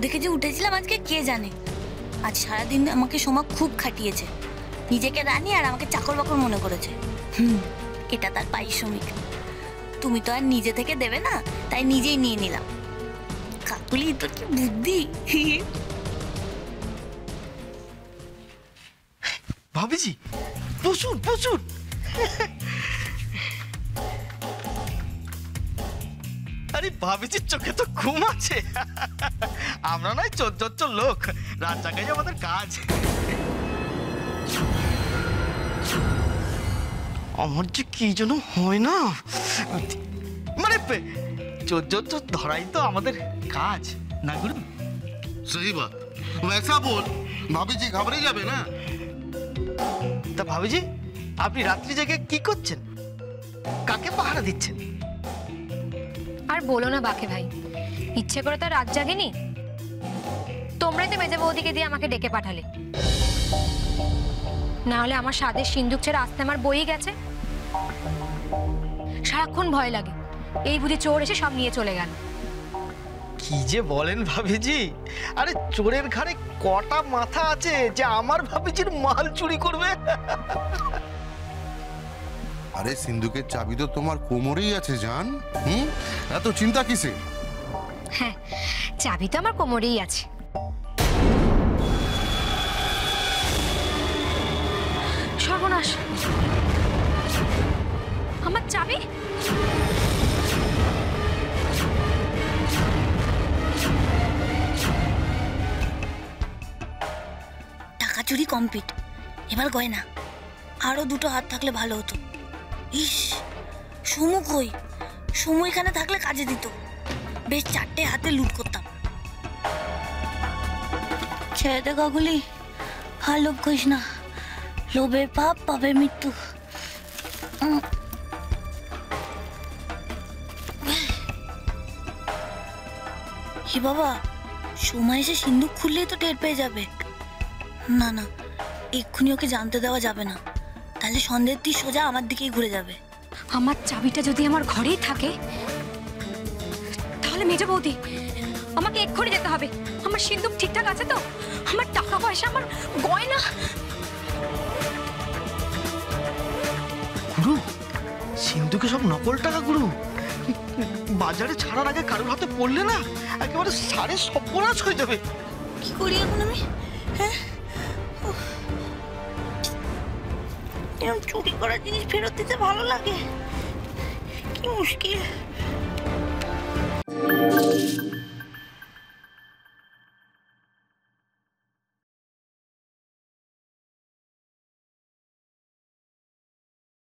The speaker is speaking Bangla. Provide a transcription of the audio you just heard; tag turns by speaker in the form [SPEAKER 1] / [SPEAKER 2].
[SPEAKER 1] দেখে যে উঠেছিলাম আজকে কে জানে। আজ সারাদিন আমাকে সোমা খুব খাটিয়েছে, নিজেকে রানী আর আমাকে চাকর বাকর মনে করেছে। এটা তার পারিশ্রমিক। তুমি তো আর নিজে থেকে দেবে না, তাই নিজেই নিয়ে নিলাম। কাকুলি তোর কি বুদ্ধি।
[SPEAKER 2] ভাবিজি প্রচুর প্রচুর। আরে ভাবিজির চোখে তো ঘুম আছে। আমরা নয় চোর লোক, রাত জাগাই আমাদের কাজ। আমার যে কি যেন হয় না, মানে চোর ধরাই তো আমাদের কাজ না গুরু?
[SPEAKER 3] सही बात, वैसा बोल, भाभी जी घबरा যাবে না।
[SPEAKER 2] তা ভাবিজি আপনি রাত্রি জেগে কি করছেন? কাকে পাহারা দিচ্ছেন?
[SPEAKER 4] আর বলো না বাকে ভাই, ইচ্ছে করে তো রাত জাগেনি। তোমরাই তো মেজে বৌদিকে দিয়ে আমাকে ডেকে পাঠালে, না হলে আমার স্বাদের সিন্দুক ছেড়ে আসতে আমার বই গেছে। সারাক্ষণ ভয় লাগে এই বুঝি চোর এসে সব নিয়ে চলে গেল।
[SPEAKER 2] কি যে বলেন ভাবিজি, আরে চোরের ঘাড়ে কটা মাথা আছে যে আমার ভাবিজির মাল চুরি করবে?
[SPEAKER 3] আরে সিন্ধুকের চাবি তো তোমার কোমরেই আছে জান। এত চিন্তা কিসে?
[SPEAKER 4] হ্যাঁ, চাবি তো আমার কোমরেই আছে। সর্বনাশ, আমার চাবি!
[SPEAKER 1] টাকা চুরি কমপ্লিট, এবার গয়না। আরো দুটো হাত থাকলে ভালো হতো। ইস, সুমু কই? সুমু এখানে থাকলে কাজে দিত, বেশ 4টে হাতে লুট করতাম। ছেড়ে দে কাকুলি, আর লোভ করিস না। লোভের পাপ, পাপের মৃত্যু। কি বাবা, সময় এসে সিন্দুক খুললেই তো টের পেয়ে যাবে। না না, এক্ষুনি ওকে জানতে দেওয়া যাবে না, তাহলে সন্দেহের তীর সোজা আমার দিকেই ঘুরে যাবে।
[SPEAKER 4] আমার চাবিটা যদি আমার ঘরেই থাকে তাহলে মেজে বৌদি আমাকে এক্ষুনি যেতে হবে। আমার সিন্দুক ঠিকঠাক আছে তো? আমার টাকা পয়সা, আমার গয়না।
[SPEAKER 2] গুরু, সিন্ধুকে সব নকল টাকা গুরু। বাজারে ছাড়ার আগে কারোর হাতে পড়লে না একেবারে সারে সর্বনাশ হয়ে যাবে।
[SPEAKER 1] কি করি এখন আমি? হ্যাঁ, এরকম চুরি করা জিনিস ফেরত দিতে ভালো লাগে, কি মুশকিল।